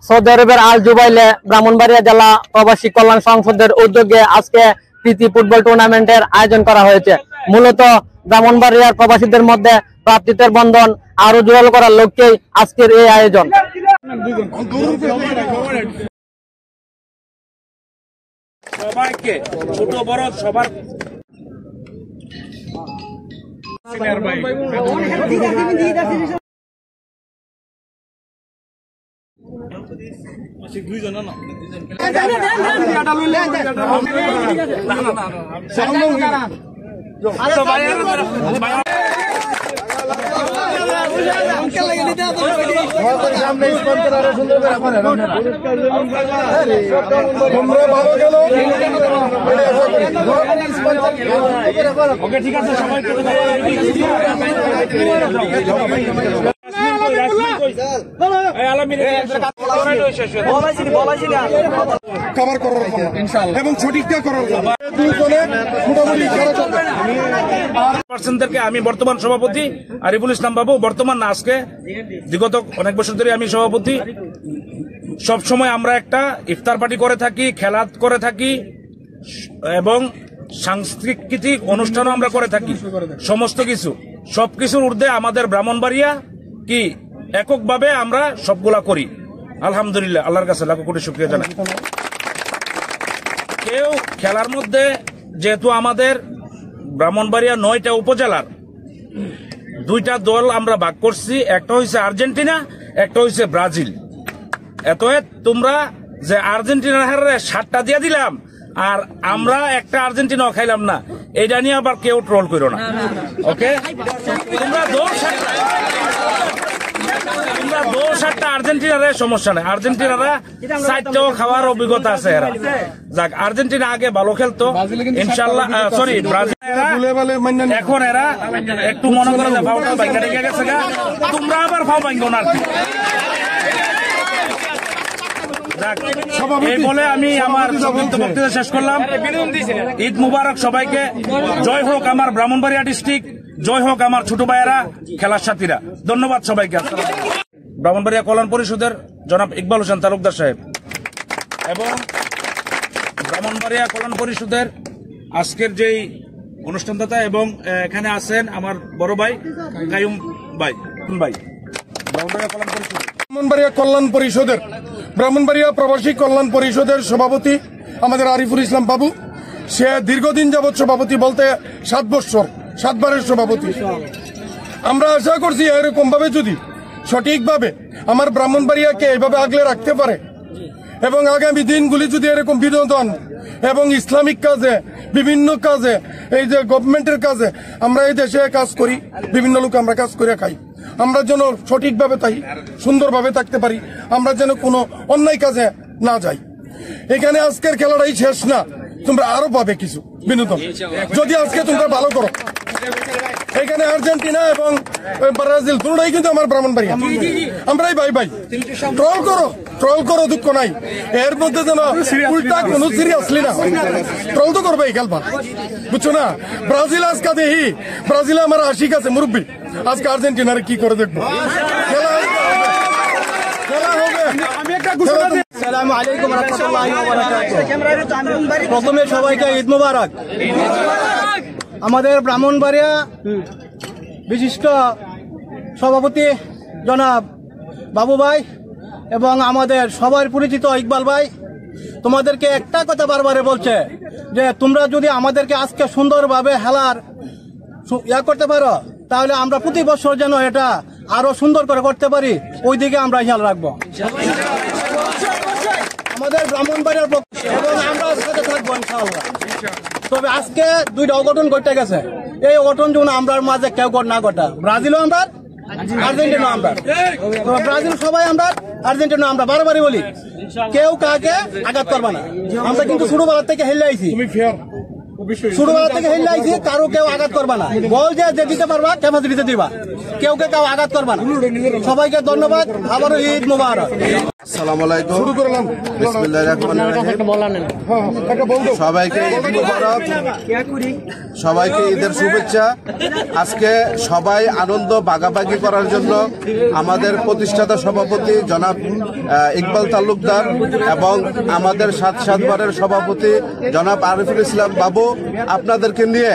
Saudi আরবের আল জুবাইলে ব্রাহ্মণবাড়িয়া জেলা প্রবাসী কল্যাণ সংসদের উদ্যোগে আজকে প্রীতি ফুটবল টুর্নামেন্টের আয়োজন করা হয়েছে। মূলত ব্রাহ্মণবাড়িয়ার প্রবাসীদের মধ্যে ভ্রাতৃত্বের বন্ধন আরো জোরালো করার লক্ষ্যেই আজকের এই আয়োজন। সবাইকে ছোট বড় সবার ঠিক আছে সবাই এবং সঠিকটা করার পার্সনদেরকে আমি বর্তমান সভাপতি আরিফুল ইসলাম বাবু, বর্তমান না আজকে বিগত অনেক বছর ধরে আমি সভাপতি। সব সময় আমরা একটা ইফতার পার্টি করে থাকি, খেলা করে থাকি এবং সাংস্কৃতিক অনুষ্ঠানও আমরা করে থাকি। সমস্ত কিছু সবকিছুর ঊর্ধ্বে আমাদের ব্রাহ্মণবাড়িয়া কি এককভাবে আমরা সবগুলা করি। আলহামদুলিল্লাহ, আল্লাহর কাছে লাখো কোটি শুকরিয়া জানাই। কেউ খেলার মধ্যে যেহেতু আমাদের ব্রাহ্মণবাড়িয়া 9টা উপজেলার 2টা দল আমরা ভাগ করছি, একটা হয়েছে আর্জেন্টিনা, একটা হয়েছে ব্রাজিল। এতএব তোমরা যে আর্জেন্টিনার হারে 7টা দিয়ে দিলাম আর আমরা একটা আর্জেন্টিনাও খাইলাম না, এটা নিয়ে আবার কেউ ট্রোল করো না। ওকে, তোমরা 2-7টা আর্জেন্টিনার সমস্যা নেই, আর্জেন্টিনারা 4টাও খাওয়ার অভিজ্ঞতা আছে। এরা যাক, আর্জেন্টিনা আগে ভালো খেলতো ইনশাল্লাহ, সরি ব্রাজিল। এখন এরা একটু মনে করে যে ফাউটা ভাঙ্গা রেখে গেছে, তোমরা আবার ফাউ ভাঙ্গো না। এই বলে আমি আমার বক্তৃতা শেষ করলাম। ঈদ মুবারক সবাইকে। জয় হোক আমার ব্রাহ্মণবাড়িয়া ডিস্ট্রিক্ট, জয় হোক আমার ছোট ভাইয়েরা, খেলার সাথীরা। ধন্যবাদ সবাইকে। ব্রাহ্মণবাড়িয়া কল্যাণ পরিষদের জনাব ইকবাল হোসেন তালুকদার সাহেব এবং ব্রাহ্মণবাড়িয়া কল্যাণ পরিষদের আজকের যেই অনুষ্ঠানদাতা এবং এখানে আছেন আমার বড় ভাই কায়ুম ভাই। ব্রাহ্মণবাড়িয়া কল্যাণ পরিষদের ব্রাহ্মণবাড়িয়া প্রবাসী কল্যাণ পরিষদের সভাপতি আমাদের আরিফুল ইসলাম বাবু। সে দীর্ঘদিন যাবৎ সভাপতি, বলতে 7 বছর, 7 বারের সভাপতি। আমরা আশা করছি এরকম ভাবে যদি সঠিকভাবে আমার ব্রাহ্মণবাড়িয়াকে এইভাবে আগলে রাখতে পারে এবং আগামী দিনগুলি যদি এরকম বিনোদন এবং ইসলামিক কাজে, বিভিন্ন কাজে, এই যে গভর্নমেন্টের কাজে আমরা এই দেশে কাজ করি, বিভিন্ন লোক আমরা কাজ করে খাই, আমরা যেন সঠিকভাবে তাই সুন্দরভাবে থাকতে পারি, আমরা যেন কোনো অন্যায় কাজে না যাই। এখানে আজকের খেলাটাই শেষ না, তোমরা আরো পাবে কিছু বিনোদন যদি আজকে তোমরা ভালো করো। এখানে আর্জেন্টিনা এবং ব্রাজিল দুটোই কিন্তু আমার ব্রাহ্মণবাড়িয়া, আমরাই ভাই ভাই। ট্রল করো, দুঃখ নাই। এর মধ্যে যেন উল্টা কোনো সিরিয়াসলি না, ট্রল তো করবে খেলবা, বুঝছো না? ব্রাজিল আজকে দেখি, ব্রাজিলে আমার আশিক আছে মুরব্বী, আজকে আর্জেন্টিনার কি করে দেখবো। খেলা হবে। আসসালামু আলাইকুম ওয়া রাহমাতুল্লাহি ওয়া বারাকাতুহু। প্রথমে সবাইকে ঈদ মুবারক। আমাদের ব্রাহ্মণবাড়িয়া বিশিষ্ট সভাপতি জনাব বাবু ভাই এবং আমাদের সবার পরিচিত ইকবাল ভাই তোমাদেরকে একটা কথা বারবারে বলছে যে তোমরা যদি আমাদেরকে আজকে সুন্দরভাবে খেলার করতে পারো, তাহলে আমরা প্রতি বছর যেন এটা আরো সুন্দর করে করতে পারি, ওই দিকে আমরা খেয়াল রাখবো আমাদের ব্রাহ্মণবাড়িয়ার পক্ষে, এবং আমরা সাথে থাকবো ইনশাআল্লাহ। তবে আজকে 2টা অঘটন ঘটে গেছে, এই অঘটন যেন আমরা মাঝে কেউ না ঘটা। ব্রাজিলও আমরা, আর্জেন্টিনা আমরা, ব্রাজিল সবাই আমরা, আর্জেন্টিনা আমরা। বারবারই বলি কেউ কাকে আঘাত করবে না। আমরা কিন্তু ছোটবেলা থেকে হেলে আইছি, কারো কেউ আঘাত করবা না। বল যে দিতে পারবা ক্যাপাসিটিতে দিবা, কেউ আঘাত করবা না। সবাইকে ধন্যবাদ, আবারও ঈদ মুবারক। আসসালামু আলাইকুম। শুরু করলাম। বিসমিল্লাহির রহমানির রহিম। সবাইকে ঈদ মুবারক, সবাইকে ঈদের শুভেচ্ছা। আজকে সবাই আনন্দ ভাগাভাগি করার জন্য আমাদের প্রতিষ্ঠাতা সভাপতি জনাব ইকবাল তালুকদার এবং আমাদের ৭-৭বারের সভাপতি জনাব আরিফুল ইসলাম বাবু আপনাদেরকে নিয়ে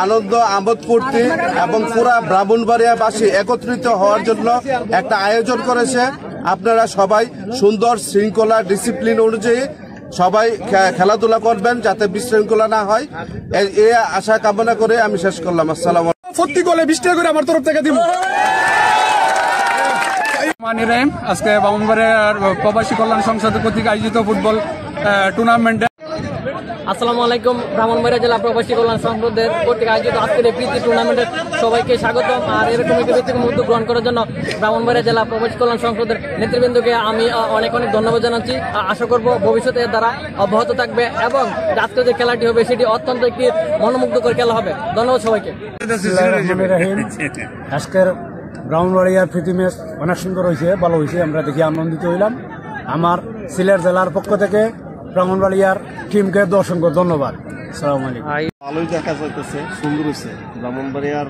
আনন্দ আমোদ ফুর্তি এবং পুরা ব্রাহ্মণবাড়িয়াবাসী একত্রিত হওয়ার জন্য একটা আয়োজন করেছে। আপনারা সবাই সুন্দর শৃঙ্খলা ডিসিপ্লিন অনুযায়ী সবাই খেলাধুলা করবেন যাতে বিশৃঙ্খলা না হয়, এই আশা কামনা করে আমি শেষ করলাম। আসসালাম। প্রতি গোলে 20 টাকা করে আমার তরফ থেকে দিব। আজকে ব্রাহ্মণবাড়িয়ার প্রবাসী কল্যাণ সংসদ কর্তৃক আয়োজিত ফুটবল টুর্নামেন্টে আসসালামু আলাইকুম। ব্রাহ্মণবাড়িয়া জেলা প্রবাসী কল্যাণ সংসদের কর্তৃক আয়োজিত আজকের এই প্রীতি টুর্নামেন্টে সবাইকে স্বাগতম। আর এরকম একটি ব্যক্তিগত উদ্যোগ গ্রহণ করার জন্য ব্রাহ্মণবাড়িয়া জেলা প্রবাসী কল্যাণ সংসদের নেতৃবৃন্দকে আমি অনেক অনেক ধন্যবাদ জানাচ্ছি। আশা করব ভবিষ্যতে এর দ্বারা অব্যাহত থাকবে এবং আজকে যে খেলাটি হবে সেটি অত্যন্ত একটি মনোমুগ্ধকর খেলা হবে। ধন্যবাদ সবাইকে। আজকের ব্রাহ্মণবাড়িয়ার প্রীতি ম্যাচ অনেক সুন্দর হয়েছে, ভালো হয়েছে, আমরা দেখে আনন্দিত হইলাম। আমার সিলেট জেলার পক্ষ থেকে ব্রাহ্মণবাড়িয়ার টিমকে অসংখ্য ধন্যবাদ। আসসালামু আলাইকুম। ভালোই দেখা যাইতেছে, সুন্দর হয়েছে। ব্রাহ্মণবাড়িয়ার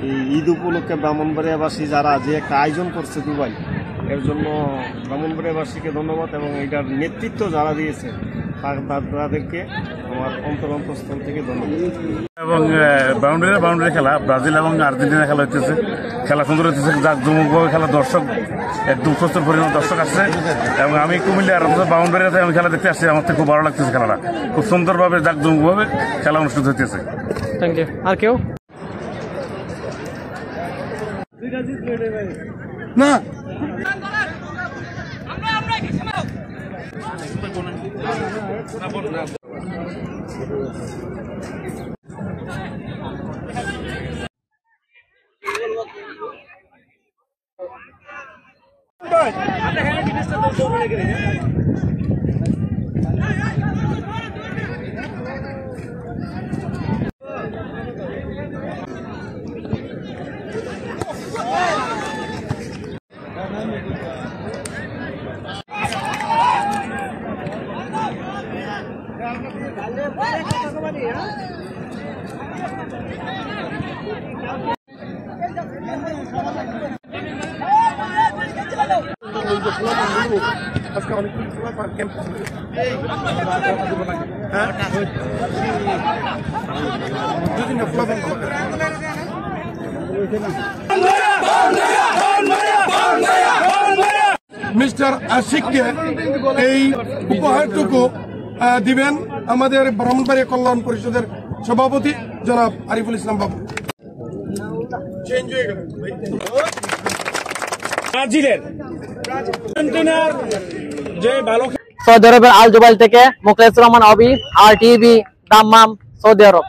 এই ঈদ উপলক্ষে ব্রাহ্মণবাড়িয়াবাসী যারা যে একটা আয়োজন করছে দুবাই, এর জন্য ব্রাহ্মণবাড়িয়াবাসীকে ধন্যবাদ এবং এটার নেতৃত্ব যারা দিয়েছে তাদেরকে আমার অন্তরস্থল থেকে ধন্যবাদ। এবং বাউন্ডারি খেলা ব্রাজিল এবং আর্জেন্টিনা খেলা হচ্ছে, খেলা সুন্দর হচ্ছে, জাঁকজমকভাবে খেলা, দর্শক একদম প্রচুর পরিমাণ দর্শক আসছে এবং আমি কুমিল্লার বাউন্ডারিতে আমি খেলা দেখতে আসছি। আমার খুব ভালো লাগতেছে, খেলাটা খুব সুন্দরভাবে জাঁকজমকভাবে খেলা অনুষ্ঠিত হইতেছে। Thank you. আর কেউ না মিস্টার আশিককে এই উপহারটুকু দিবেন আমাদের ব্রাহ্মণবাড়িয়া কল্যাণ পরিষদের সভাপতি জনাব আরিফুল ইসলাম বাবু। চেঞ্জ হয়ে গেল সৌদি আরবের আল জুবাইল থেকে মুখলেসুর রহমান অবি, আর টিভি, দাম্মাম, সৌদি আরব।